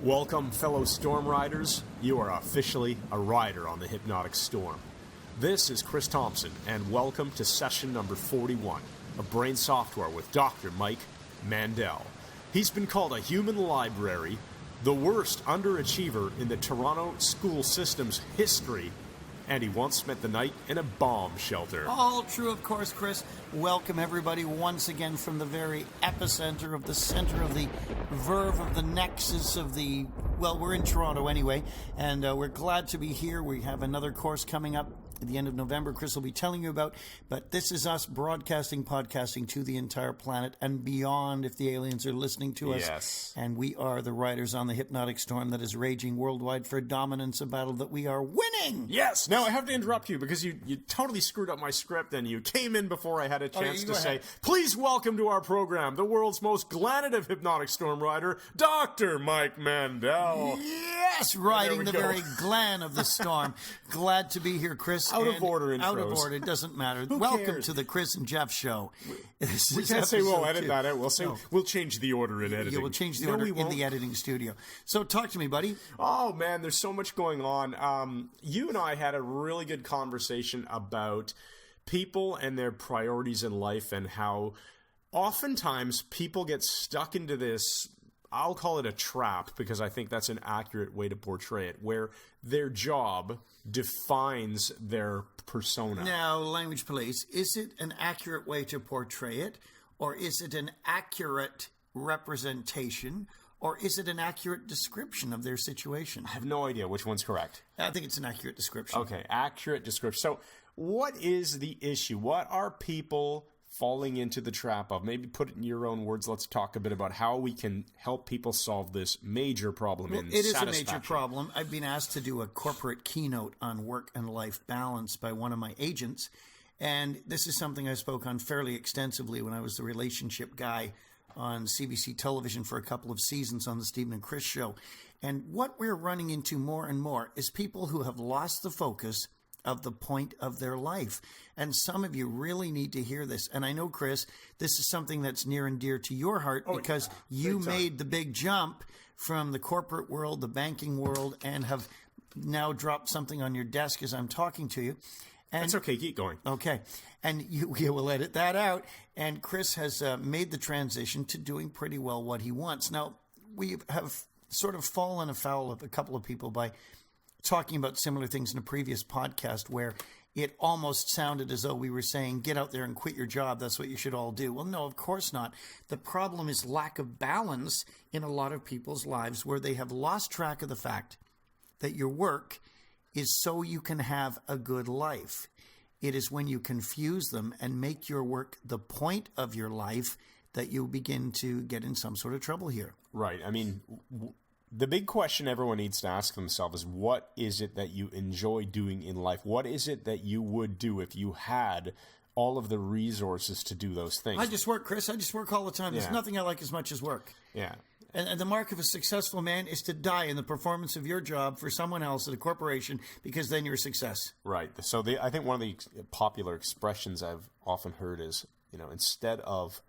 Welcome, fellow storm riders. You are officially a rider on the Hypnotic Storm. This is Chris Thompson, and welcome to session number 41 of Brain Software with Dr. Mike Mandel. He's been called a human library, the worst underachiever in the Toronto school system's history, and he once spent the night in a bomb shelter. All true, of course, Chris. Welcome, everybody, once again from the very epicenter of the center of the verve of the nexus of the... Well, we're in Toronto anyway, and we're glad to be here. We have another course coming up at the end of November Chris will be telling you about, but this is us broadcasting, podcasting to the entire planet and beyond if the aliens are listening to us. Yes. And we are the riders on the Hypnotic Storm that is raging worldwide for dominance, a battle that we are winning. Yes. Now, I have to interrupt you because you totally screwed up my script and you came in before I had a chance to say, please welcome to our program the world's most glanative hypnotic storm rider, Dr. Mike Mandel. Yes, riding the very glan of the storm. Glad to be here, Chris. Out of order intros. Out of order, it doesn't matter. Welcome to the Chris and Jeff Show. We can't say we'll edit that out. We'll say we'll change the order in editing. Yeah, we'll change the order in the editing studio. So talk to me, buddy. Oh, man, there's so much going on. You and I had a really good conversation about people and their priorities in life and how oftentimes people get stuck into this, I'll call it a trap because I think that's an accurate way to portray it, where their job defines their persona. Now, language police, is it an accurate way to portray it, or is it an accurate representation, or is it an accurate description of their situation? I have no idea which one's correct. I think it's an accurate description. Okay, accurate description. So what is the issue? What are people falling into the trap of? Maybe put it in your own words. Let's talk a bit about how we can help people solve this major problem in satisfaction. It is a major problem. I've been asked to do a corporate keynote on work and life balance by one of my agents, and this is something I spoke on fairly extensively when I was the relationship guy on CBC television for a couple of seasons on the Stephen and Chris show. And what we're running into more and more is people who have lost the focus of the point of their life. And some of you really need to hear this. And I know, Chris, this is something that's near and dear to your heart because you made the big jump from the corporate world, the banking world, and have now dropped something on your desk as I'm talking to you. And, that's okay. Keep going. Okay. And you will edit that out. And Chris has made the transition to doing pretty well what he wants. Now, we have sort of fallen afoul of a couple of people by talking about similar things in a previous podcast where it almost sounded as though we were saying, get out there and quit your job. That's what you should all do. Well, no, of course not. The problem is lack of balance in a lot of people's lives where they have lost track of the fact that your work is so you can have a good life. It is when you confuse them and make your work the point of your life that you begin to get in some sort of trouble here. Right. I mean, the big question everyone needs to ask themselves is, what is it that you enjoy doing in life? What is it that you would do if you had all of the resources to do those things? I just work, Chris. I just work all the time. There's nothing I like as much as work. Yeah. And the mark of a successful man is to die in the performance of your job for someone else at a corporation, because then you're a success. Right. So I think one of the popular expressions I've often heard is, instead of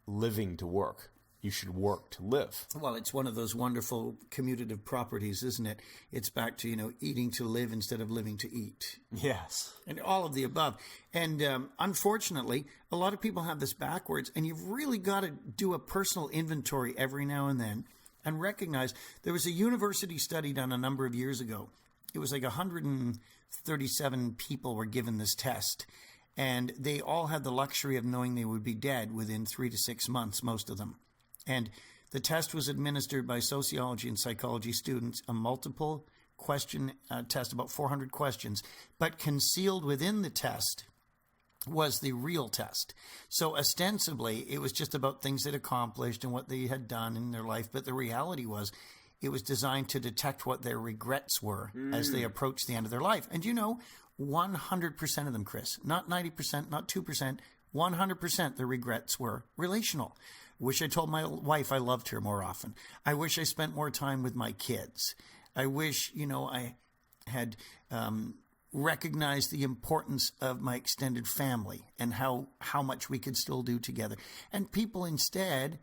living to work, you should work to live. Well, it's one of those wonderful commutative properties, isn't it? It's back to, eating to live instead of living to eat. Yes. And all of the above. And unfortunately, a lot of people have this backwards, and you've really got to do a personal inventory every now and then and recognize there was a university study done a number of years ago. It was like 137 people were given this test, and they all had the luxury of knowing they would be dead within 3 to 6 months, most of them. And the test was administered by sociology and psychology students, a multiple question test, about 400 questions, but concealed within the test was the real test. So ostensibly, it was just about things they'd accomplished and what they had done in their life, but the reality was it was designed to detect what their regrets were as they approached the end of their life. And 100% of them, Chris, not 90%, not 2%, 100% their regrets were relational. Wish I told my wife I loved her more often. I wish I spent more time with my kids. I wish, I had recognized the importance of my extended family and how much we could still do together. And people instead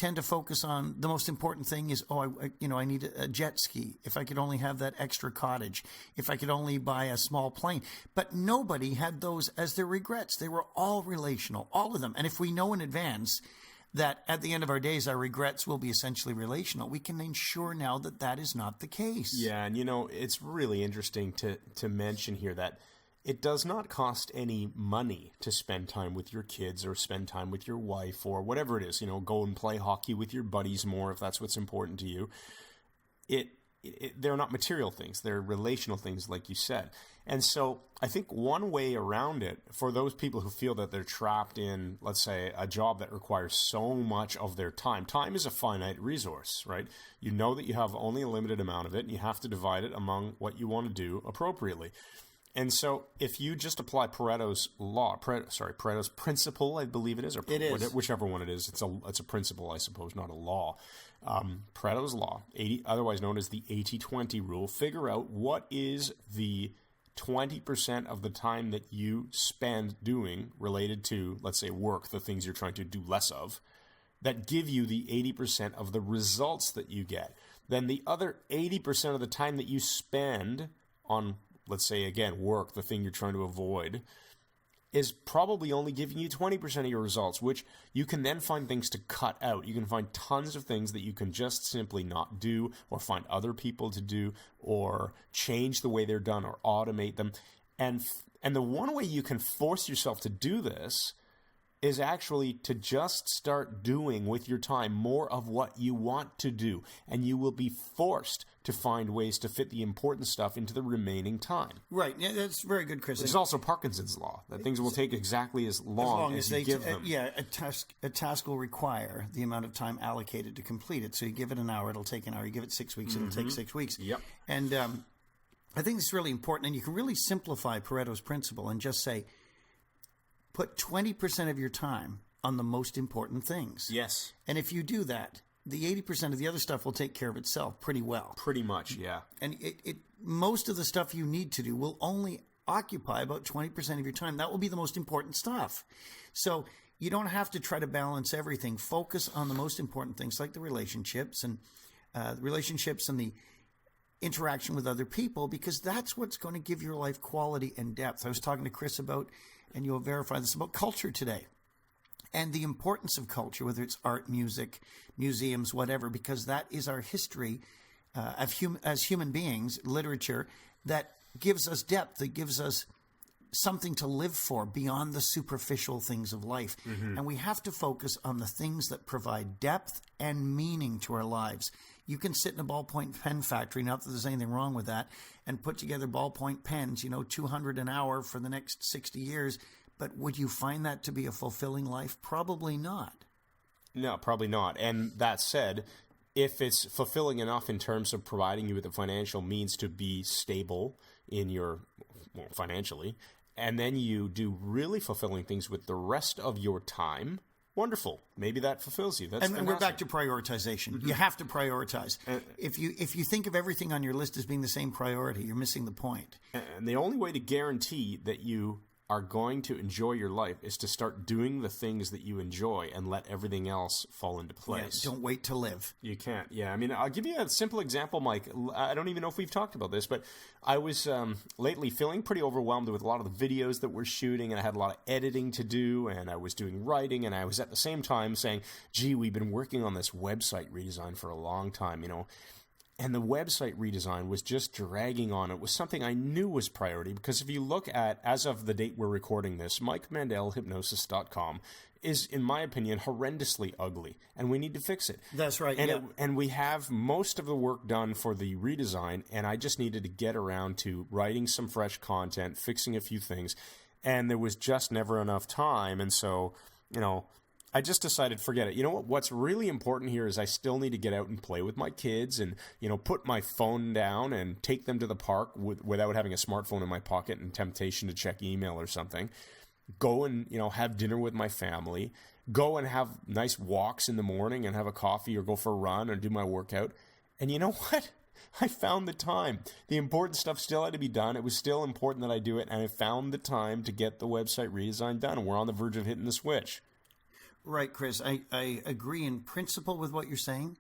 tend to focus on the most important thing is, I need a jet ski. If I could only have that extra cottage, if I could only buy a small plane. But nobody had those as their regrets. They were all relational, all of them. And if we know in advance that at the end of our days, our regrets will be essentially relational, we can ensure now that that is not the case. Yeah, and it's really interesting to mention here that it does not cost any money to spend time with your kids or spend time with your wife or whatever it is. Go and play hockey with your buddies more if that's what's important to you. They're not material things. They're relational things, like you said. And so I think one way around it, for those people who feel that they're trapped in, let's say, a job that requires so much of their time. Time is a finite resource, right? You know that you have only a limited amount of it, and you have to divide it among what you want to do appropriately. And so if you just apply Pareto's law, Pareto's principle, I believe it is, or it is. Whichever one it is, it's a principle, I suppose, not a law. Pareto's law, otherwise known as the 80-20 rule, figure out what is the 20% of the time that you spend doing related to, let's say, work, the things you're trying to do less of, that give you the 80% of the results that you get. Then the other 80% of the time that you spend on, let's say, again, work, the thing you're trying to avoid, is probably only giving you 20% of your results, which you can then find things to cut out. You can find tons of things that you can just simply not do, or find other people to do, or change the way they're done, or automate them. And the one way you can force yourself to do this is actually to just start doing with your time more of what you want to do. And you will be forced to find ways to fit the important stuff into the remaining time. Right. Yeah, that's very good, Chris. There's also Parkinson's law, that things will take exactly as long as you give them. A task will require the amount of time allocated to complete it. So you give it an hour, it'll take an hour. You give it 6 weeks, it'll take 6 weeks. Yep. And I think it's really important. And you can really simplify Pareto's principle and just say, put 20% of your time on the most important things. Yes. And if you do that, the 80% of the other stuff will take care of itself pretty well. Pretty much, yeah. And most of the stuff you need to do will only occupy about 20% of your time. That will be the most important stuff. So you don't have to try to balance everything. Focus on the most important things, like the relationships and the interaction with other people, because that's what's going to give your life quality and depth. I was talking to Chris about, and you'll verify this, about culture today and the importance of culture, whether it's art, music, museums, whatever, because that is our history as human beings, literature, that gives us depth, that gives us something to live for beyond the superficial things of life. Mm-hmm. And we have to focus on the things that provide depth and meaning to our lives. You can sit in a ballpoint pen factory, not that there's anything wrong with that, and put together ballpoint pens, 200 an hour for the next 60 years. But would you find that to be a fulfilling life? Probably not. No, probably not. And that said, if it's fulfilling enough in terms of providing you with the financial means to be stable financially, and then you do really fulfilling things with the rest of your time, wonderful. Maybe that fulfills you. And we're back to prioritization. Mm-hmm. You have to prioritize. If you think of everything on your list as being the same priority, you're missing the point. And the only way to guarantee that you are going to enjoy your life is to start doing the things that you enjoy and let everything else fall into place. Yeah, don't wait to live. You can't. Yeah, I mean, I'll give you a simple example, Mike. I don't even know if we've talked about this, but I was lately feeling pretty overwhelmed with a lot of the videos that we're shooting, and I had a lot of editing to do, and I was doing writing, and I was at the same time saying, gee, we've been working on this website redesign for a long time, And the website redesign was just dragging on. It was something I knew was priority, because if you look at, as of the date we're recording this, Mike Mandel, Hypnosis.com, is, in my opinion, horrendously ugly, and we need to fix it. That's right, And we have most of the work done for the redesign, and I just needed to get around to writing some fresh content, fixing a few things, and there was just never enough time, and so, I just decided, forget it. You know what? What's really important here is I still need to get out and play with my kids and, put my phone down and take them to the park without having a smartphone in my pocket and temptation to check email or something. Go and, have dinner with my family. Go and have nice walks in the morning and have a coffee, or go for a run or do my workout. And you know what? I found the time. The important stuff still had to be done. It was still important that I do it. And I found the time to get the website redesign done. And we're on the verge of hitting the switch. Right, Chris. I agree in principle with what you're saying.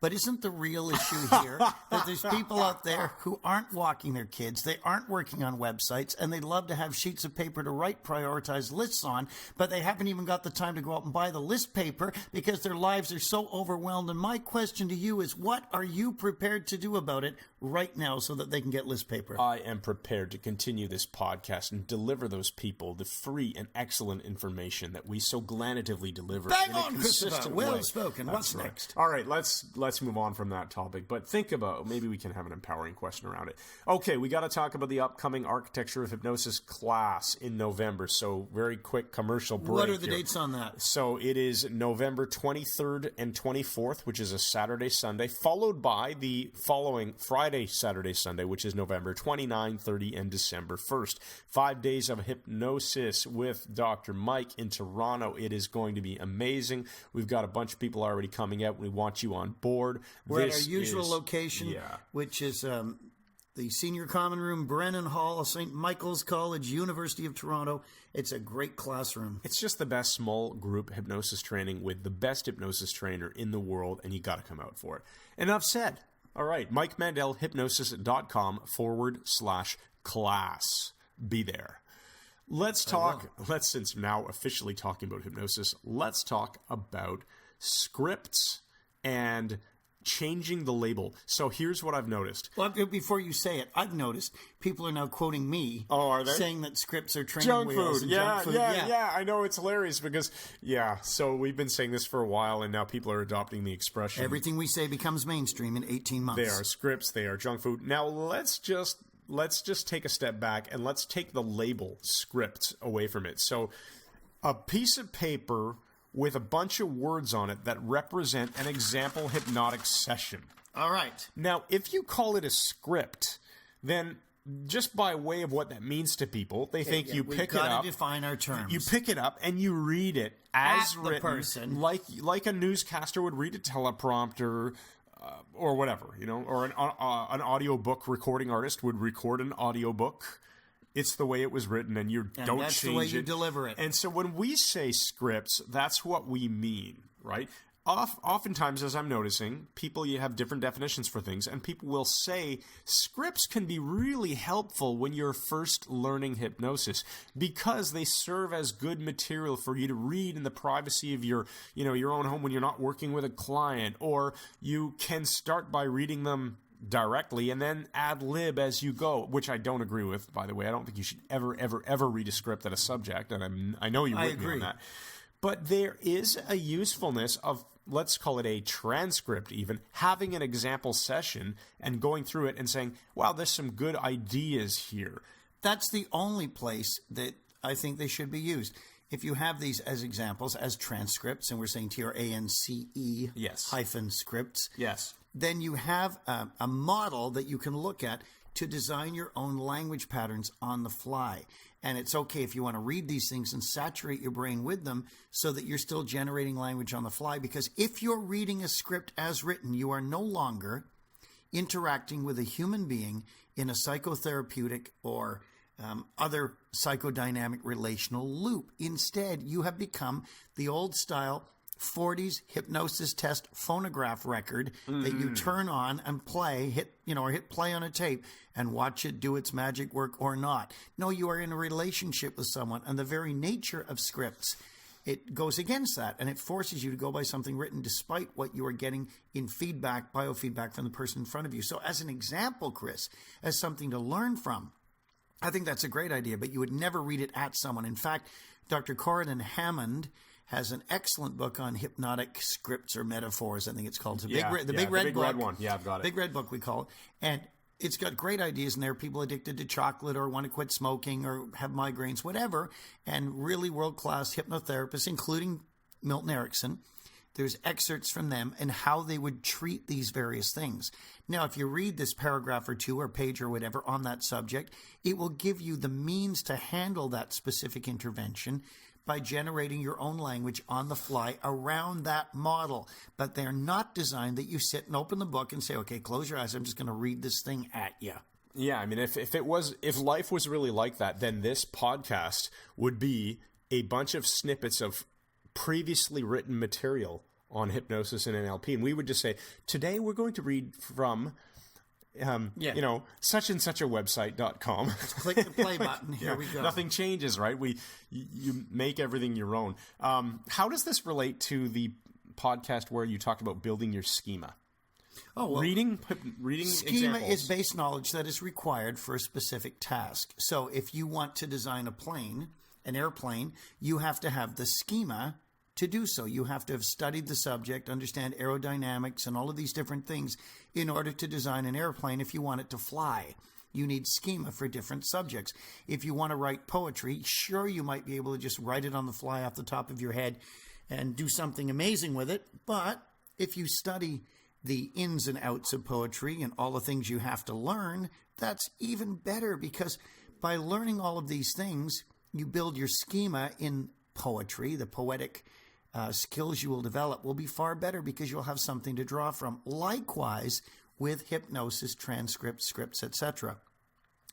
But isn't the real issue here that there's people out there who aren't walking their kids, they aren't working on websites, and they'd love to have sheets of paper to write prioritized lists on, but they haven't even got the time to go out and buy the list paper because their lives are so overwhelmed. And my question to you is, what are you prepared to do about it right now so that they can get list paper? I am prepared to continue this podcast and deliver those people the free and excellent information that we so glandatively deliver Bang in a on, consistent Christopher. way. Well spoken. What's Right. next? All right, let's move on from that topic, but think about, maybe we can have an empowering question around it. Okay, we got to talk about the upcoming Architecture of Hypnosis class in November, so very quick commercial break. What are the here. dates on that? So it is November 23rd and 24th, which is a Saturday, Sunday, followed by the following Friday, Saturday, Sunday, which is November 29, 30, and December 1st. 5 days of hypnosis with Dr. Mike in Toronto. It is going to be amazing. We've got a bunch of people already coming out. We want you on board. We're at our usual location, yeah. which is the Senior Common Room, Brennan Hall, St. Michael's College, University of Toronto. It's a great classroom. It's just the best small group hypnosis training with the best hypnosis trainer in the world, and you got to come out for it. Enough said. All right, MikeMandelHypnosis.com/class. Be there. Let's talk, since now officially talking about hypnosis, let's talk about scripts and changing the label. So here's what I've noticed. Well, before you say it, I've noticed people are now quoting me. Oh, are they? Saying that scripts are training Junk wheels food. and Yeah, junk food. yeah. I know, it's hilarious because, so we've been saying this for a while, and now people are adopting the expression. Everything we say becomes mainstream in 18 months. They are scripts, they are junk food. Now let's just take a step back and let's take the label script away from it. So a piece of paper with a bunch of words on it that represent an example hypnotic session. All right. Now, if you call it a script, then just by way of what that means to people, they think you pick it up. We've got to define our terms. You pick it up and you read it as written, the person. like a newscaster would read a teleprompter, or whatever, or an audiobook recording artist would record an audiobook. It's the way it was written, and don't change it. That's the way you deliver it. And so when we say scripts, that's what we mean, right? Oftentimes, as I'm noticing, you have different definitions for things, and people will say scripts can be really helpful when you're first learning hypnosis because they serve as good material for you to read in the privacy of your own home when you're not working with a client, or you can start by reading them directly and then ad lib as you go, which I don't agree with, by the way. I don't think you should ever read a script at a subject, and I know you with me on that. But there is a usefulness of, let's call it a transcript even, having an example session and going through it and saying, wow, there's some good ideas here. That's the only place that I think they should be used. If you have these as examples, as transcripts, and we're saying TRANCE hyphen scripts, yes, then you have a model that you can look at to design your own language patterns on the fly. And it's okay if you want to read these things and saturate your brain with them so that you're still generating language on the fly. Because if you're reading a script as written, you are no longer interacting with a human being in a psychotherapeutic or other psychodynamic relational loop. Instead, you have become the old style 40s hypnosis test phonograph record that you turn on and play, hit play on a tape and watch it do its magic work or not. No, you are in a relationship with someone, and the very nature of scripts, it goes against that, and it forces you to go by something written despite what you are getting in feedback, biofeedback from the person in front of you. So as an example, Chris, as something to learn from, I think that's a great idea, but you would never read it at someone. In fact, Dr. Corydon Hammond has an excellent book on hypnotic scripts or metaphors, I think it's called. The big red one. Yeah, I've got it. Big red book, we call it. And it's got great ideas in there. People addicted to chocolate or want to quit smoking or have migraines, whatever. And really world-class hypnotherapists, including Milton Erickson. There's excerpts from them and how they would treat these various things. Now, if you read this paragraph or two or page or whatever on that subject, it will give you the means to handle that specific intervention by generating your own language on the fly around that model. But they're not designed that you sit and open the book and say, okay, close your eyes, I'm just going to read this thing at you. Yeah, I mean, if life was really like that, then this podcast would be a bunch of snippets of previously written material on hypnosis and NLP, and we would just say, today we're going to read from, such and such a website.com. Let's click the play button. Here we go. Nothing changes, right? You make everything your own. How does this relate to the podcast where you talked about building your schema? Oh, well, reading schema examples. is base knowledge that is required for a specific task. So if you want to design an airplane, you have to have the schema to do so. You have to have studied the subject, understand aerodynamics and all of these different things in order to design an airplane if you want it to fly. You need schema for different subjects. If you want to write poetry, sure, you might be able to just write it on the fly off the top of your head and do something amazing with it. But if you study the ins and outs of poetry and all the things you have to learn, that's even better, because by learning all of these things, you build your schema in poetry. The poetic skills you will develop will be far better because you'll have something to draw from. Likewise with hypnosis, transcripts, scripts, etc.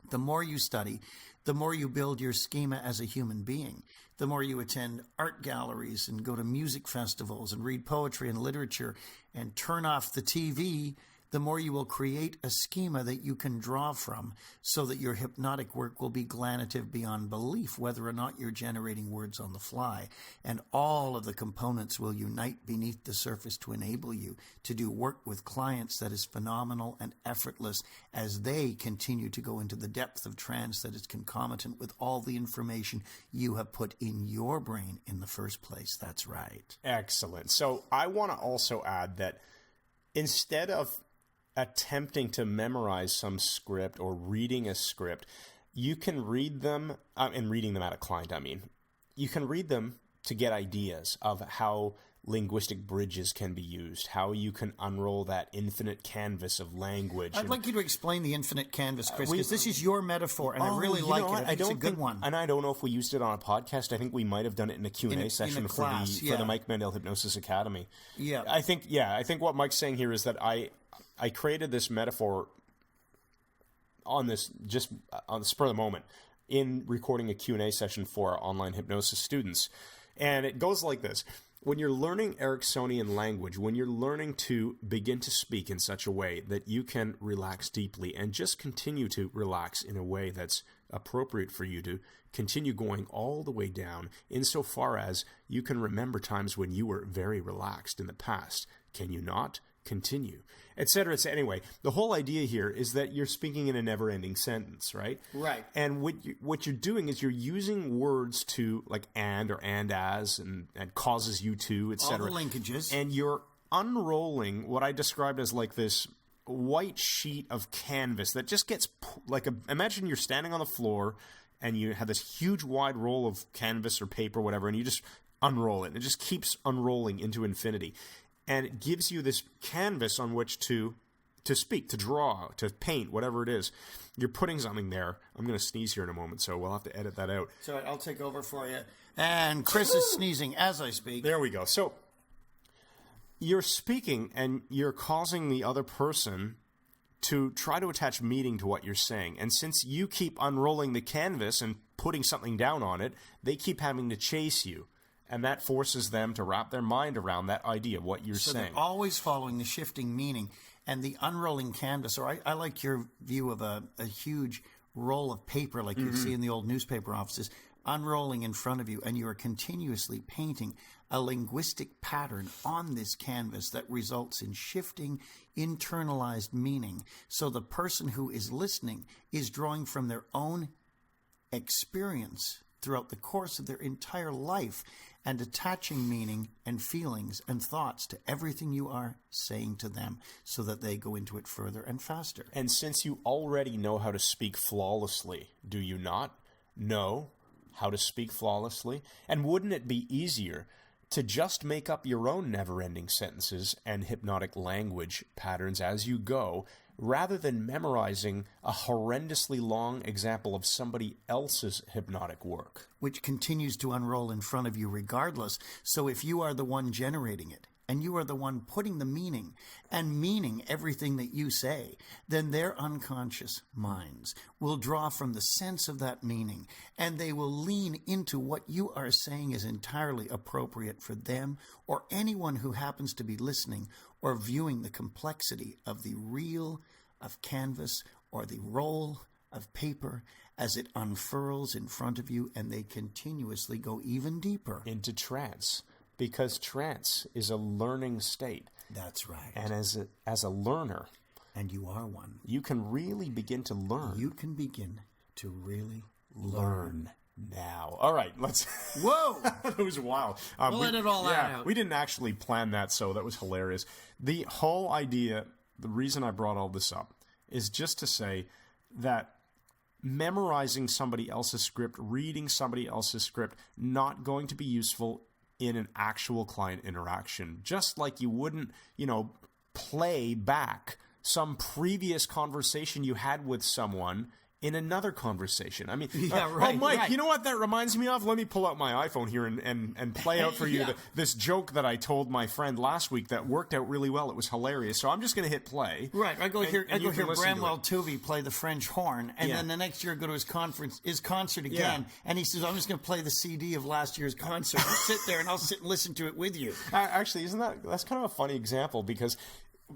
The more you study, the more you build your schema as a human being. The more you attend art galleries and go to music festivals and read poetry and literature and turn off the TV, the more you will create a schema that you can draw from, so that your hypnotic work will be glanative beyond belief, whether or not you're generating words on the fly. And all of the components will unite beneath the surface to enable you to do work with clients that is phenomenal and effortless as they continue to go into the depth of trance that is concomitant with all the information you have put in your brain in the first place. That's right. Excellent. So I want to also add that instead of attempting to memorize some script or reading a script, you can read them, and reading them at a client, you can read them to get ideas of how linguistic bridges can be used, how you can unroll that infinite canvas of language. I'd like you to explain the infinite canvas, Chris, because this is your metaphor, and I really like it. I think it's a good one. And I don't know if we used it on a podcast. I think we might have done it in a Q&A session for the Mike Mandel Hypnosis Academy. Yeah. I think what Mike's saying here is that I created this metaphor on the spur of the moment in recording a Q&A session for our online hypnosis students. And it goes like this. When you're learning Ericksonian language, when you're learning to begin to speak in such a way that you can relax deeply and just continue to relax in a way that's appropriate for you to continue going all the way down, insofar as you can remember times when you were very relaxed in the past. Can you not? Continue, etc. Anyway, the whole idea here is that you're speaking in a never-ending sentence, right? Right. And what you're doing is you're using words to, like and or and as and causes you to, etc. All the linkages. And you're unrolling what I described as like this white sheet of canvas that just gets imagine you're standing on the floor and you have this huge wide roll of canvas or paper, whatever, and you just unroll it. And it just keeps unrolling into infinity. And it gives you this canvas on which to speak, to draw, to paint, whatever it is. You're putting something there. I'm going to sneeze here in a moment, so we'll have to edit that out. So I'll take over for you. And Chris is sneezing as I speak. There we go. So you're speaking, and you're causing the other person to try to attach meaning to what you're saying. And since you keep unrolling the canvas and putting something down on it, they keep having to chase you. And that forces them to wrap their mind around that idea of what you're saying. So they're always following the shifting meaning. And the unrolling canvas, or I like your view of a huge roll of paper like you'd see in the old newspaper offices, unrolling in front of you, and you are continuously painting a linguistic pattern on this canvas that results in shifting, internalized meaning. So the person who is listening is drawing from their own experience throughout the course of their entire life and attaching meaning and feelings and thoughts to everything you are saying to them so that they go into it further and faster. And since you already know how to speak flawlessly, do you not know how to speak flawlessly? And wouldn't it be easier to just make up your own never-ending sentences and hypnotic language patterns as you go, rather than memorizing a horrendously long example of somebody else's hypnotic work? Which continues to unroll in front of you regardless. So if you are the one generating it, and you are the one putting the meaning and meaning everything that you say, then their unconscious minds will draw from the sense of that meaning, and they will lean into what you are saying is entirely appropriate for them or anyone who happens to be listening or viewing the complexity of the reel of canvas or the roll of paper as it unfurls in front of you, and they continuously go even deeper into trance, because trance is a learning state. That's right. And as a learner, and you are one, you can really begin to learn. You can begin to really learn now. All right, let's... Whoa! That was wild. We'll let it all out. We didn't actually plan that, so that was hilarious. The whole idea, the reason I brought all this up, is just to say that memorizing somebody else's script, reading somebody else's script, not going to be useful in an actual client interaction. Just like you wouldn't, play back some previous conversation you had with someone in another conversation. I mean, right, oh, Mike, right. You know what that reminds me of? Let me pull out my iPhone here and play out for you this joke that I told my friend last week that worked out really well. It was hilarious. So I'm just going to hit play. Right. I go hear Bramwell Tovey play the French horn, and then the next year I go to his concert again, and he says, I'm just going to play the CD of last year's concert. I'll sit there and I'll sit and listen to it with you. Actually, that's kind of a funny example because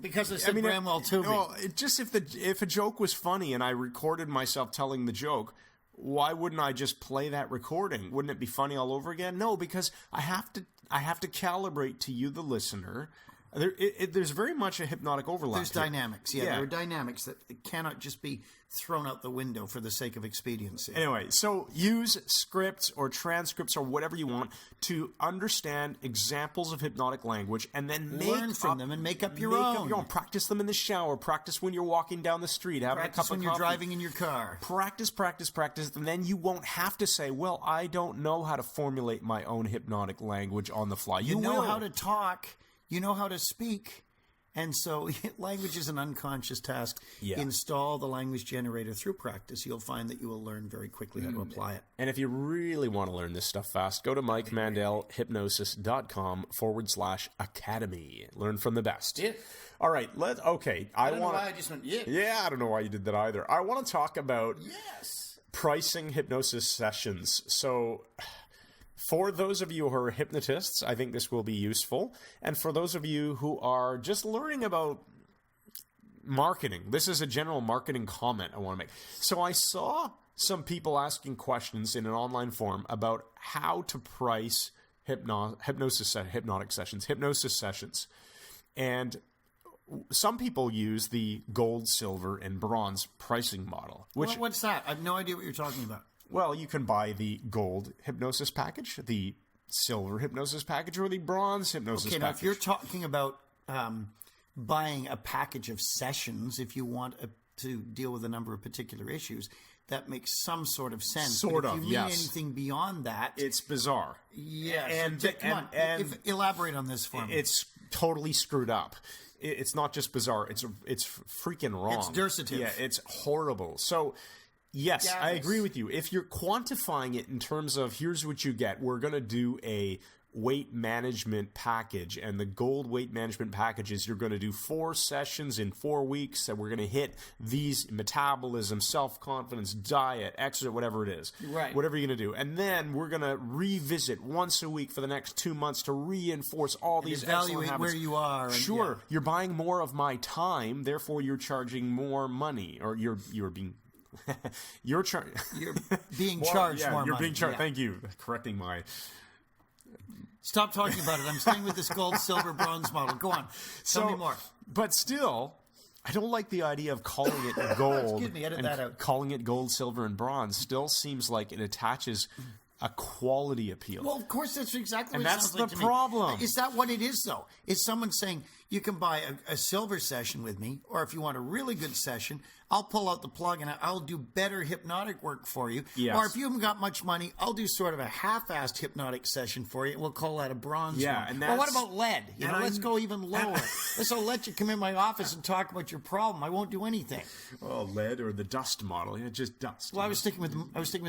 I said Bramwell Tovey. No, just if a joke was funny and I recorded myself telling the joke, why wouldn't I just play that recording? Wouldn't it be funny all over again? No, because I have to calibrate to you, the listener. There's very much a hypnotic overlap. There's dynamics. There are dynamics that cannot just be thrown out the window for the sake of expediency. Anyway, so use scripts or transcripts or whatever you want to understand examples of hypnotic language, and then learn from them and make up your own. Practice them in the shower. Practice when you're walking down the street, having a cup of coffee. Practice when you're driving in your car. Practice, and then you won't have to say, well, I don't know how to formulate my own hypnotic language on the fly. You know how to talk. You know how to speak. And so language is an unconscious task. Yeah. Install the language generator through practice. You'll find that you will learn very quickly how to apply it. And if you really want to learn this stuff fast, go to MikeMandelHypnosis.com/academy. Learn from the best. Yeah. All right. I don't know why I just went, yeah. Yeah, I don't know why you did that either. I want to talk about pricing hypnosis sessions. So... for those of you who are hypnotists, I think this will be useful. And for those of you who are just learning about marketing, this is a general marketing comment I want to make. So I saw some people asking questions in an online forum about how to price hypnosis sessions. And some people use the gold, silver, and bronze pricing model. What's that? I have no idea what you're talking about. Well, you can buy the gold hypnosis package, the silver hypnosis package, or the bronze hypnosis package. Okay, now if you're talking about buying a package of sessions, if you want to deal with a number of particular issues, that makes some sort of sense. If you mean anything beyond that... it's bizarre. Yes. Elaborate on this for me. It's totally screwed up. It's not just bizarre. It's freaking wrong. It's dersative. Yeah, it's horrible. So... yes, I agree with you. If you're quantifying it in terms of here's what you get, we're going to do a weight management package, and the gold weight management package is you're going to do 4 sessions in 4 weeks, and we're going to hit these metabolism, self-confidence, diet, exercise, whatever it is. Right. Whatever you're going to do. And then we're going to revisit once a week for the next 2 months to reinforce all these excellent habits. Where you are. Sure. You're buying more of my time, therefore you're charging more money, or you're being... you're being charged more money. You're being charged. Yeah. Thank you. Correcting my... Stop talking about it. I'm staying with this gold, silver, bronze model. Go on. Tell me more. But still, I don't like the idea of calling it gold. Excuse me, edit that out. Calling it gold, silver, and bronze still seems like it attaches a quality appeal. Well, of course, that's exactly what it sounds like to me. And that's the problem. Is that what it is, though? Is someone saying, you can buy a silver session with me, or if you want a really good session, I'll pull out the plug and I'll do better hypnotic work for you. Yes. Or if you haven't got much money, I'll do sort of a half-assed hypnotic session for you, and we'll call that a bronze one. And or what about lead? Let's go even lower. I'll let you come in my office and talk about your problem. I won't do anything. Well, lead or the dust model. Just dust. Well, I was sticking with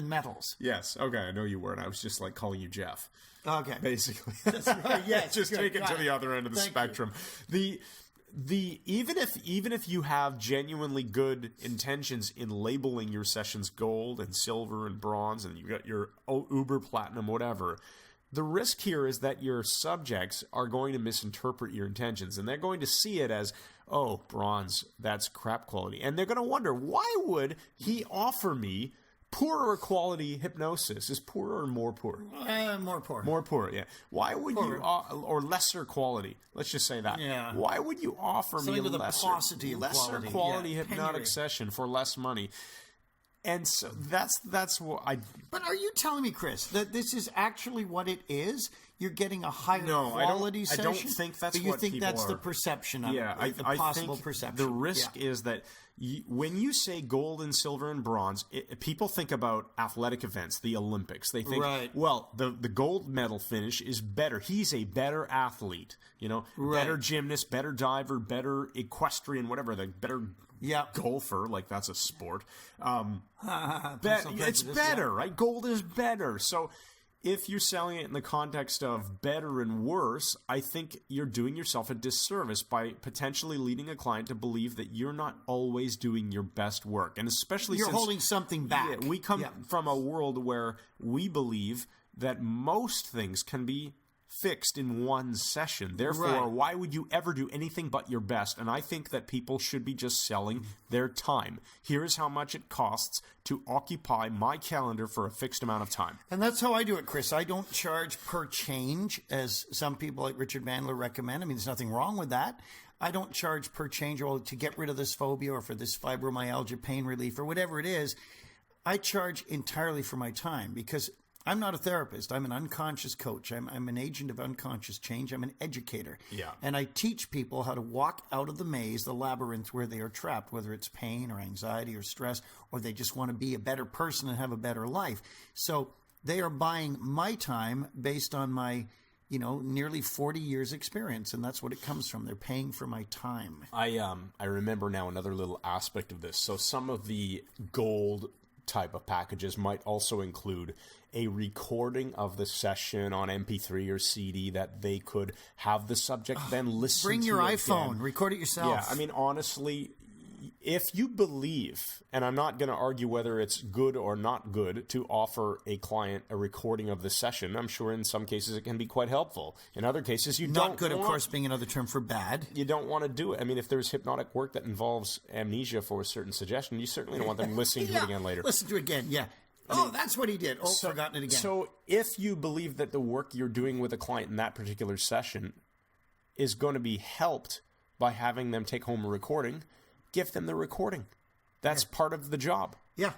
metals. Yes. Okay, I know you were, and I was just like calling you Jeff. Okay. Basically. That's right. Yes. Just good. take it Got to the other end of the Thank spectrum. The even if you have genuinely good intentions in labeling your sessions gold and silver and bronze, and you got your uber platinum, whatever, the risk here is that your subjects are going to misinterpret your intentions, and they're going to see it as, oh, bronze, that's crap quality, and they're going to wonder, why would he offer me poorer quality hypnosis? Is poorer or more poor? More poor. More poor, yeah. Why would Poorer. you, or lesser quality? Let's just say that. Yeah. Why would you offer Something me with a paucity of lesser quality. Yeah, hypnotic penury. session for less money? And so that's what I. But are you telling me, Chris, that this is actually what it is? You're getting a higher quality session? I don't think that's but you what think people that's are. the perception of Yeah, it, the I possible think perception. the risk is that when you say gold and silver and bronze, people think about athletic events, the Olympics. They think, Right. well, the gold medal finish is better. He's a better athlete, better gymnast, better diver, better equestrian, whatever, the better golfer, like that's a sport. It's better, right? Gold is better. So if you're selling it in the context of better and worse, I think you're doing yourself a disservice by potentially leading a client to believe that you're not always doing your best work. And especially You're since holding something back. we come from a world where we believe that most things can be fixed in one session. Therefore, why would you ever do anything but your best? And I think that people should be just selling their time. Here's how much it costs to occupy my calendar for a fixed amount of time. And that's how I do it, Chris. I don't charge per change, as some people like Richard Mandel recommend. I mean, there's nothing wrong with that. I don't charge per change or to get rid of this phobia or for this fibromyalgia pain relief or whatever it is. I charge entirely for my time because I'm not a therapist. I'm an unconscious coach. I'm an agent of unconscious change. I'm an educator. Yeah. And I teach people how to walk out of the maze, the labyrinth where they are trapped, whether it's pain or anxiety or stress, or they just want to be a better person and have a better life. So they are buying my time based on my, nearly 40 years experience. And that's what it comes from. They're paying for my time. I remember now another little aspect of this. So some of the gold type of packages might also include a recording of the session on MP3 or CD that they could have the subject then listen to. Bring your again. iPhone, record it yourself. Yeah, I mean, honestly, if you believe, and I'm not going to argue whether it's good or not good to offer a client a recording of the session, I'm sure in some cases it can be quite helpful. In other cases, you don't Not good, of course, being another term for bad. You don't want to do it. I mean, if there's hypnotic work that involves amnesia for a certain suggestion, you certainly don't want them listening to it again later. Listen to it again, yeah. That's what he did. Forgotten it again. So if you believe that the work you're doing with a client in that particular session is going to be helped by having them take home a recording, give them the recording. That's part of the job. Yeah.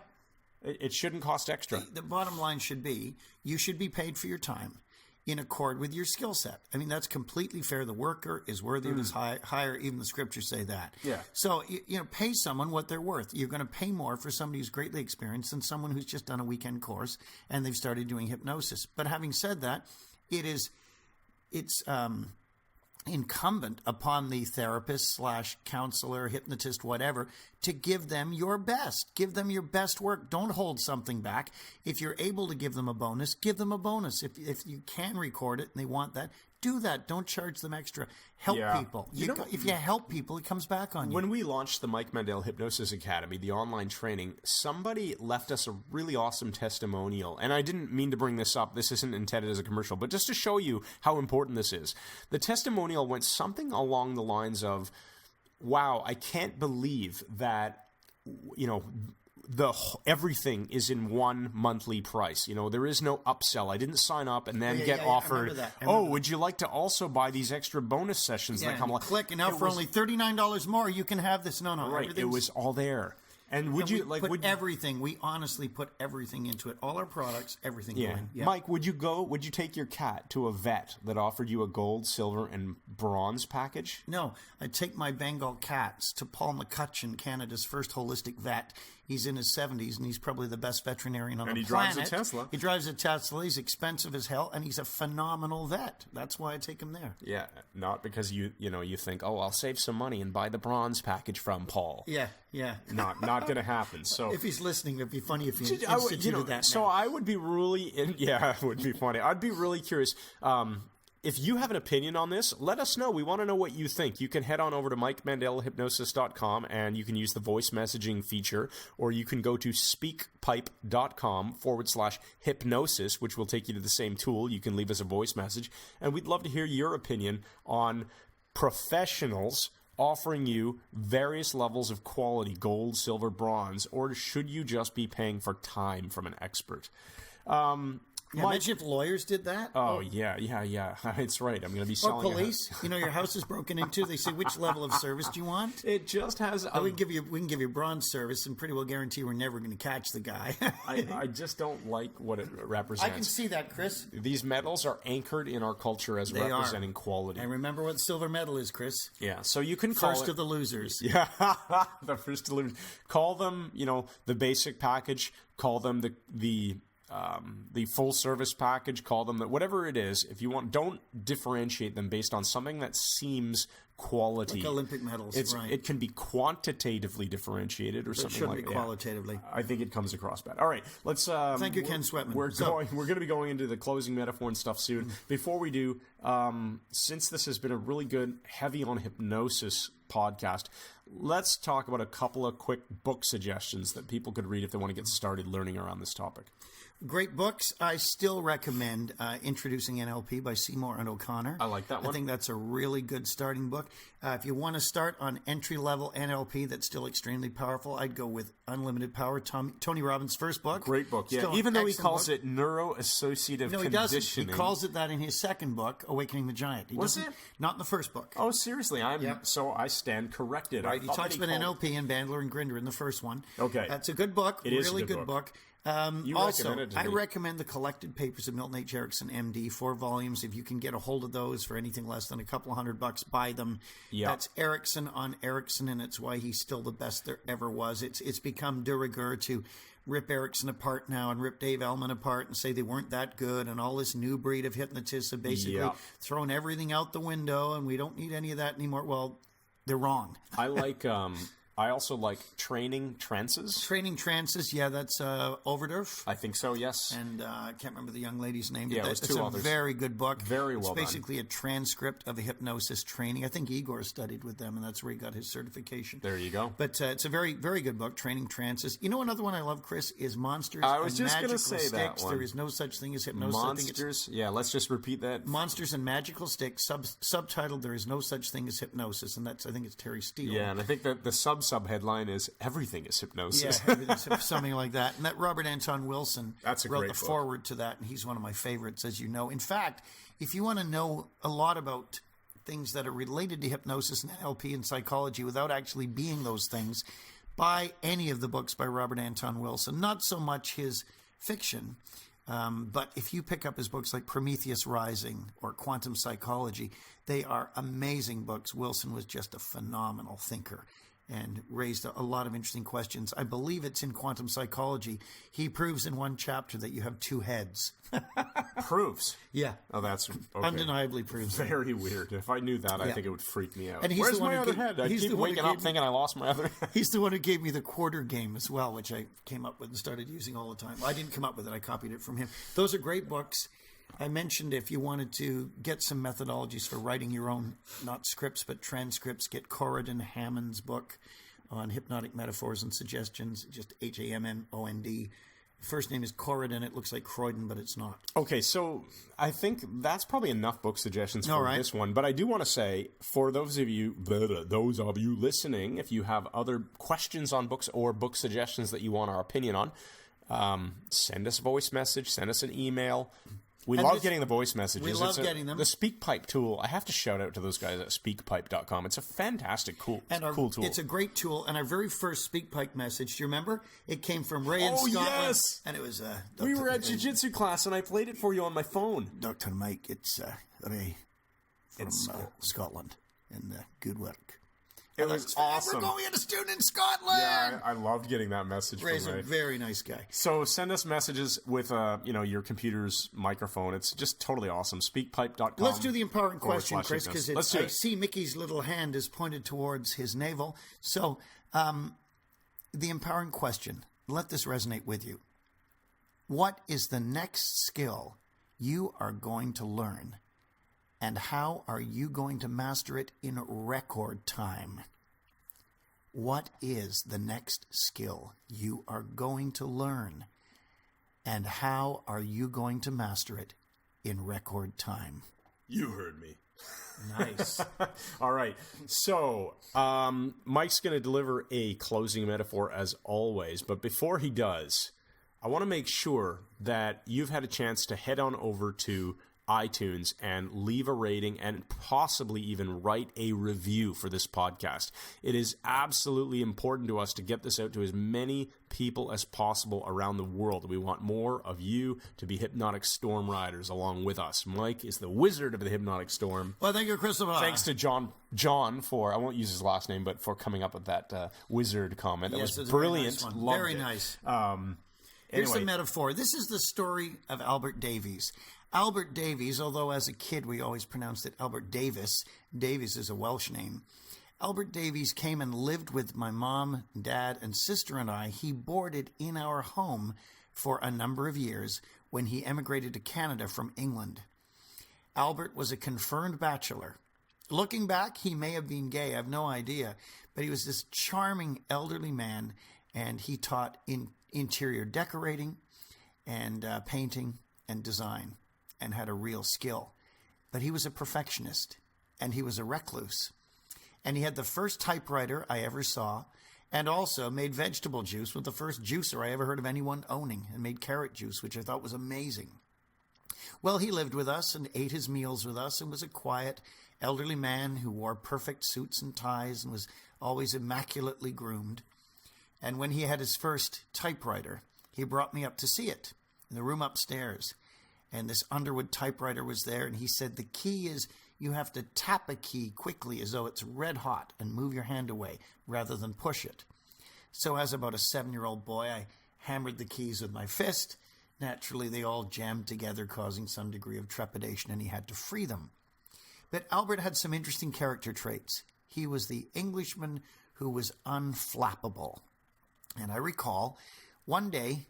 It shouldn't cost extra. The bottom line should be, you should be paid for your time in accord with your skill set. I mean, that's completely fair. The worker is worthy of his hire. Even the scriptures say that. Yeah. So, pay someone what they're worth. You're going to pay more for somebody who's greatly experienced than someone who's just done a weekend course and they've started doing hypnosis. But having said that, it's incumbent upon the therapist / counselor, hypnotist, whatever, to give them your best. Give them your best work. Don't hold something back. If you're able to give them a bonus, give them a bonus. If you can record it and they want that, do that. Don't charge them extra. Help people. If you help people, it comes back on you. When we launched the Mike Mandel Hypnosis Academy, the online training, somebody left us a really awesome testimonial. And I didn't mean to bring this up. This isn't intended as a commercial, but just to show you how important this is. The testimonial went something along the lines of, wow, I can't believe that, everything is in one monthly price. There is no upsell. I didn't sign up and then get offered, would you like to also buy these extra bonus sessions that come along? Click, and now for only $39 more, you can have this. No. Right, it was all there. And would you put everything? We honestly put everything into it. All our products, everything. Going. Yeah. Mike, would you take your cat to a vet that offered you a gold, silver, and bronze package? No, I'd take my Bengal cats to Paul McCutcheon, Canada's first holistic vet. He's in his 70s, and he's probably the best veterinarian on the planet. And he drives a Tesla. He drives a Tesla. He's expensive as hell, and he's a phenomenal vet. That's why I take him there. Yeah, not because you think, I'll save some money and buy the bronze package from Paul. Yeah. Yeah. Not going to happen. So if he's listening, it'd be funny if he I would, instituted that. So now. I would be really, it would be funny. I'd be really curious. If you have an opinion on this, let us know. We want to know what you think. You can head on over to MikeMandelHypnosis.com and you can use the voice messaging feature, or you can go to speakpipe.com/hypnosis, which will take you to the same tool. You can leave us a voice message, and we'd love to hear your opinion on professionals offering you various levels of quality, gold, silver, bronze, or should you just be paying for time from an expert? Imagine if lawyers did that. Oh, yeah. It's right. I'm going to be selling or police. Your house is broken into. They say, which level of service do you want? It just has... we can give you bronze service and pretty well guarantee we're never going to catch the guy. I just don't like what it represents. I can see that, Chris. These medals are anchored in our culture as representing quality. And remember what the silver medal is, Chris. Yeah, so you can call First of the losers. Yeah, the first of the losers. Call them, the basic package. Call them the full service package, call them that, whatever it is. If you want, don't differentiate them based on something that seems quality. Like Olympic medals, right. It can be quantitatively differentiated or something like that. It should be qualitatively. I think it comes across bad. All right, let's... Thank you, Ken Sweatman. We're going to be going into the closing metaphor and stuff soon. Before we do, since this has been a really good, heavy on hypnosis podcast, let's talk about a couple of quick book suggestions that people could read if they want to get started learning around this topic. Great books. I still recommend Introducing NLP by Seymour and O'Connor. I like that one. I think that's a really good starting book. If you want to start on entry-level NLP that's still extremely powerful, I'd go with Unlimited Power, Tony Robbins' first book. Great book, yeah. Even though he calls it neuroassociative conditioning. No, he doesn't. He calls it that in his second book, Awakening the Giant. Was it? Not in the first book. Oh, seriously? So I stand corrected. Right, he talks about NLP and Bandler and Grinder in the first one. Okay. That's a good book. It is a good book. Also, I recommend the Collected Papers of Milton H. Erickson, MD, 4 volumes. If you can get a hold of those for anything less than a couple of $100, buy them. Yep. That's Erickson on Erickson, and it's why he's still the best there ever was. It's become de rigueur to rip Erickson apart now and rip Dave Ellman apart and say they weren't that good, and all this new breed of hypnotists have basically thrown everything out the window, and we don't need any of that anymore. Well, they're wrong. I also like Training Trances. Training Trances, yeah, that's Overdorf. I think so, yes. And I can't remember the young lady's name. Yeah, it was 2 others. It's a very good book. Very well done. It's basically a transcript of a hypnosis training. I think Igor studied with them, and that's where he got his certification. There you go. But it's a very, very good book, Training Trances. You know, another one I love, Chris, is Monsters I was and just Magical gonna say Sticks. that one. There is no such thing as hypnosis. Monsters, let's just repeat that. Monsters and Magical Sticks, subtitled, There is no such thing as hypnosis, and I think it's Terry Steele. Yeah, and I think that the sub-headline is Everything is Hypnosis. Yeah, something like that. And that Robert Anton Wilson wrote the book. foreword to that, and he's one of my favorites, as you know. In fact, if you want to know a lot about things that are related to hypnosis and NLP and psychology without actually being those things, buy any of the books by Robert Anton Wilson. Not so much his fiction, but if you pick up his books like Prometheus Rising or Quantum Psychology, they are amazing books. Wilson was just a phenomenal thinker and raised a lot of interesting questions. I believe it's in Quantum Psychology. He proves in one chapter that you have 2 heads. Proves? Yeah. Oh, that's okay. Undeniably proves. Very weird. If I knew that, I think it would freak me out. And he's Where's the one my other head? I keep waking up thinking I lost my other head. He's the one who gave me the quarter game as well, which I came up with and started using all the time. I didn't come up with it. I copied it from him. Those are great books. I mentioned if you wanted to get some methodologies for writing your own, not scripts, but transcripts, get Corridon Hammond's book on hypnotic metaphors and suggestions, just Hammond. First name is Corridon. It looks like Croydon, but it's not. Okay, so I think that's probably enough book suggestions for this one. But I do want to say, for those of you listening, if you have other questions on books or book suggestions that you want our opinion on, send us a voice message, send us an email. We love getting the voice messages. We love getting them. The SpeakPipe tool, I have to shout out to those guys at speakpipe.com. It's a fantastic, cool tool. It's a great tool. And our very first SpeakPipe message, do you remember? It came from Ray in Scotland. Yes! And it was... we were at jiu-jitsu class, and I played it for you on my phone. Dr. Mike, it's Ray from Scotland. And good work. It was awesome. We're going to a student in Scotland. Yeah, I loved getting that message Ray's from Ray. A very nice guy. So send us messages with your computer's microphone. It's just totally awesome. Speakpipe.com. Let's do the empowering question, Chris, because I see see Mickey's little hand is pointed towards his navel. So the empowering question, let this resonate with you. What is the next skill you are going to learn? And how are you going to master it in record time? What is the next skill you are going to learn? And how are you going to master it in record time? You heard me. Nice. All right. So, Mike's going to deliver a closing metaphor as always. But before he does, I want to make sure that you've had a chance to head on over to iTunes and leave a rating and possibly even write a review for this podcast. It is absolutely important to us to get this out to as many people as possible around the world. We want more of you to be Hypnotic Storm Riders along with us. Mike is the wizard of the Hypnotic Storm. Well, thank you, Christopher. Thanks to John for, I won't use his last name, but for coming up with that wizard comment. That was brilliant. Very nice. Loved Very it. nice. Here's the metaphor. This is the story of Albert Davies. Albert Davies, although as a kid we always pronounced it Albert Davis. Davies is a Welsh name. Albert Davies came and lived with my mom, dad, and sister and I. He boarded in our home for a number of years when he emigrated to Canada from England. Albert was a confirmed bachelor. Looking back, he may have been gay, I have no idea, but he was this charming elderly man, and he taught interior decorating and painting and design, and had a real skill. But he was a perfectionist, and he was a recluse. And he had the first typewriter I ever saw, and also made vegetable juice with the first juicer I ever heard of anyone owning, and made carrot juice, which I thought was amazing. Well, he lived with us and ate his meals with us and was a quiet, elderly man who wore perfect suits and ties and was always immaculately groomed. And when he had his first typewriter, he brought me up to see it in the room upstairs. And this Underwood typewriter was there, and he said, the key is you have to tap a key quickly as though it's red hot and move your hand away rather than push it. So as about a 7-year-old boy, I hammered the keys with my fist. Naturally, they all jammed together, causing some degree of trepidation, and he had to free them. But Albert had some interesting character traits. He was the Englishman who was unflappable. And I recall one day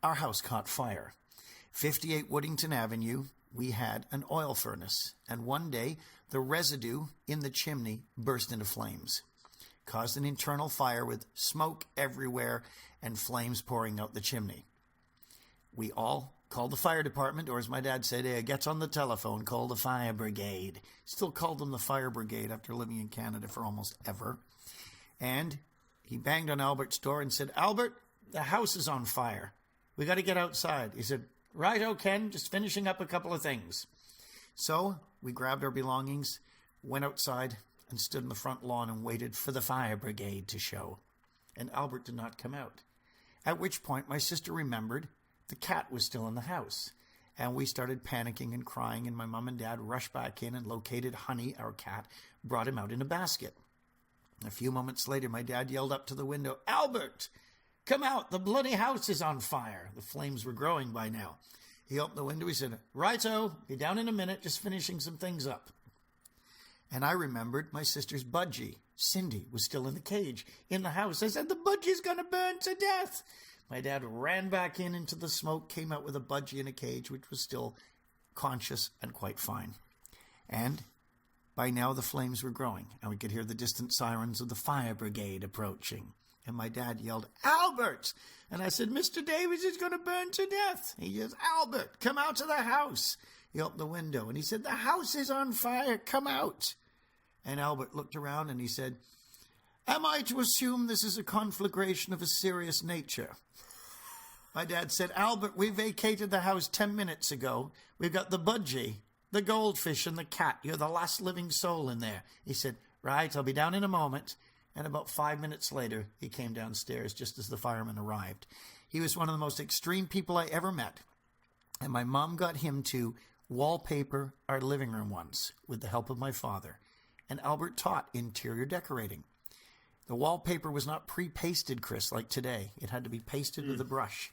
our house caught fire. 58 Woodington Avenue, we had an oil furnace, and one day the residue in the chimney burst into flames, caused an internal fire with smoke everywhere and flames pouring out the chimney. We all called the fire department, or as my dad said, gets on the telephone, call the fire brigade. Still called them the fire brigade after living in Canada for almost ever. And he banged on Albert's door and said, Albert, the house is on fire. We got to get outside. He said, righto, Ken, just finishing up a couple of things. So we grabbed our belongings, went outside, and stood in the front lawn and waited for the fire brigade to show. And Albert did not come out. At which point my sister remembered the cat was still in the house. And we started panicking and crying, and my mom and dad rushed back in and located Honey, our cat, brought him out in a basket. A few moments later, my dad yelled up to the window, Albert! Come out, the bloody house is on fire. The flames were growing by now. He opened the window, he said, righto, be down in a minute, just finishing some things up. And I remembered my sister's budgie, Cindy, was still in the cage, in the house. I said, the budgie's going to burn to death. My dad ran back into the smoke, came out with a budgie in a cage, which was still conscious and quite fine. And by now the flames were growing, and we could hear the distant sirens of the fire brigade approaching. And my dad yelled, Albert! And I said, Mr. Davies is going to burn to death. He yells, Albert, come out to the house. He opened the window and he said, the house is on fire, come out. And Albert looked around and he said, am I to assume this is a conflagration of a serious nature? My dad said, Albert, we vacated the house 10 minutes ago. We've got the budgie, the goldfish, and the cat. You're the last living soul in there. He said, right, I'll be down in a moment. And about 5 minutes later, he came downstairs just as the firemen arrived. He was one of the most extreme people I ever met. And my mom got him to wallpaper our living room once with the help of my father. And Albert taught interior decorating. The wallpaper was not pre-pasted, Chris, like today. It had to be pasted with a brush.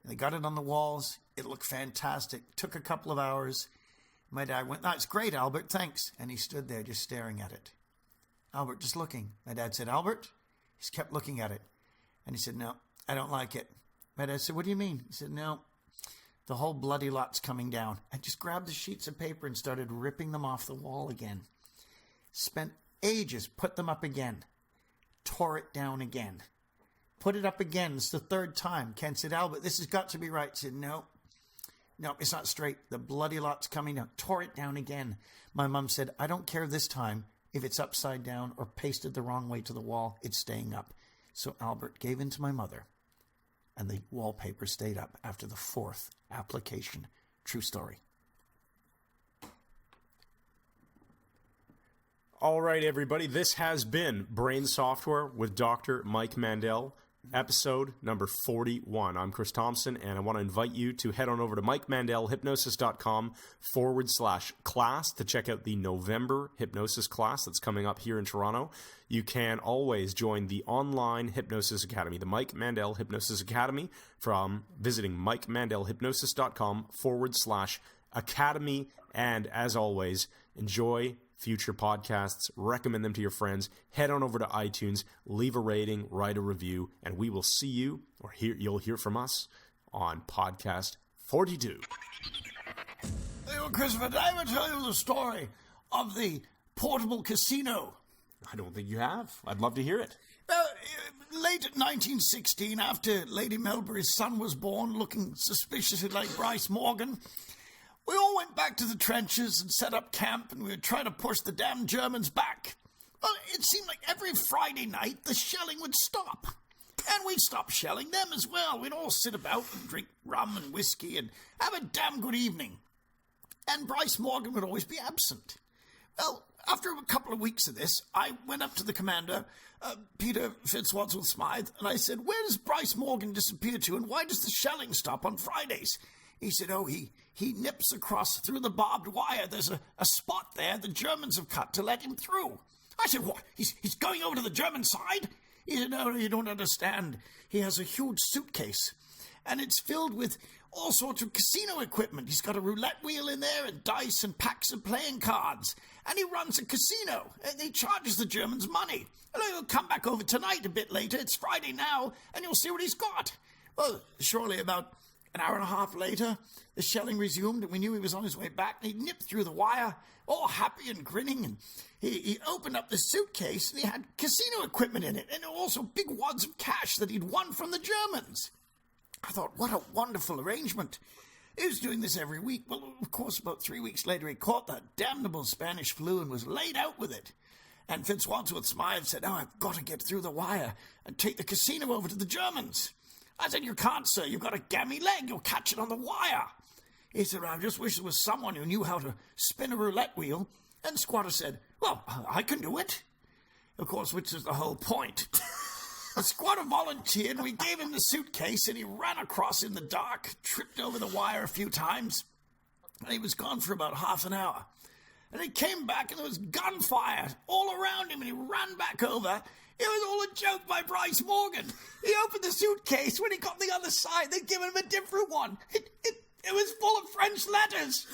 And they got it on the walls. It looked fantastic. Took a couple of hours. My dad went, that's great, Albert, thanks. And he stood there just staring at it. Albert, just looking. My dad said, Albert? He just kept looking at it. And he said, no, I don't like it. And I said, what do you mean? He said, no, the whole bloody lot's coming down. I just grabbed the sheets of paper and started ripping them off the wall again. Spent ages, put them up again. Tore it down again. Put it up again. It's the third time. Ken said, Albert, this has got to be right. I said, no, it's not straight. The bloody lot's coming down. Tore it down again. My mom said, I don't care this time if it's upside down or pasted the wrong way to the wall. It's staying up. So Albert gave in to my mother, and the wallpaper stayed up after the fourth application. True story. All right, everybody. This has been Brain Software with Dr. Mike Mandel, episode number 41. I'm Chris Thompson, and I want to invite you to head on over to MikeMandelHypnosis.com/class to check out the November hypnosis class that's coming up here in Toronto. You can always join the online Hypnosis Academy, the Mike Mandel Hypnosis Academy, from visiting MikeMandelHypnosis.com/academy. And as always, enjoy future podcasts, recommend them to your friends, head on over to iTunes, leave a rating, write a review, and we will see you, or you'll hear from us on podcast 42. Hey, well, Christopher, did I ever tell you the story of the portable casino? I don't think you have. I'd love to hear it. Late 1916, after Lady Melbury's son was born, looking suspiciously like Bryce Morgan, we all went back to the trenches and set up camp, and we would try to push the damn Germans back. Well, it seemed like every Friday night the shelling would stop. And we'd stop shelling them as well. We'd all sit about and drink rum and whiskey and have a damn good evening. And Bryce Morgan would always be absent. Well, after a couple of weeks of this, I went up to the commander, Peter Fitzwadsworth Smythe, and I said, where does Bryce Morgan disappear to, and why does the shelling stop on Fridays? He said, oh, he nips across through the barbed wire. There's a spot there the Germans have cut to let him through. I said, what? He's going over to the German side? He said, no, you don't understand. He has a huge suitcase, and it's filled with all sorts of casino equipment. He's got a roulette wheel in there and dice and packs of playing cards. And he runs a casino, and he charges the Germans money. And he'll come back over tonight a bit later. It's Friday now, and you'll see what he's got. Well, surely about an hour and a half later, the shelling resumed, and we knew he was on his way back. And he nipped through the wire, all happy and grinning, and he opened up the suitcase, and he had casino equipment in it, and also big wads of cash that he'd won from the Germans. I thought, what a wonderful arrangement. He was doing this every week. Well, of course, about 3 weeks later, he caught that damnable Spanish flu and was laid out with it. And Fitzwadsworth Smythe said, oh, I've got to get through the wire and take the casino over to the Germans. I said, you can't, sir. You've got a gammy leg. You'll catch it on the wire. He said, I just wish there was someone who knew how to spin a roulette wheel. And Squatter said, well, I can do it. Of course, which is the whole point. The Squatter volunteered, and we gave him the suitcase, and he ran across in the dark, tripped over the wire a few times, and he was gone for about half an hour. And he came back, and there was gunfire all around him, and he ran back over. It was all a joke by Bryce Morgan. He opened the suitcase. When he got the other side, they'd given him a different one. It was full of French letters.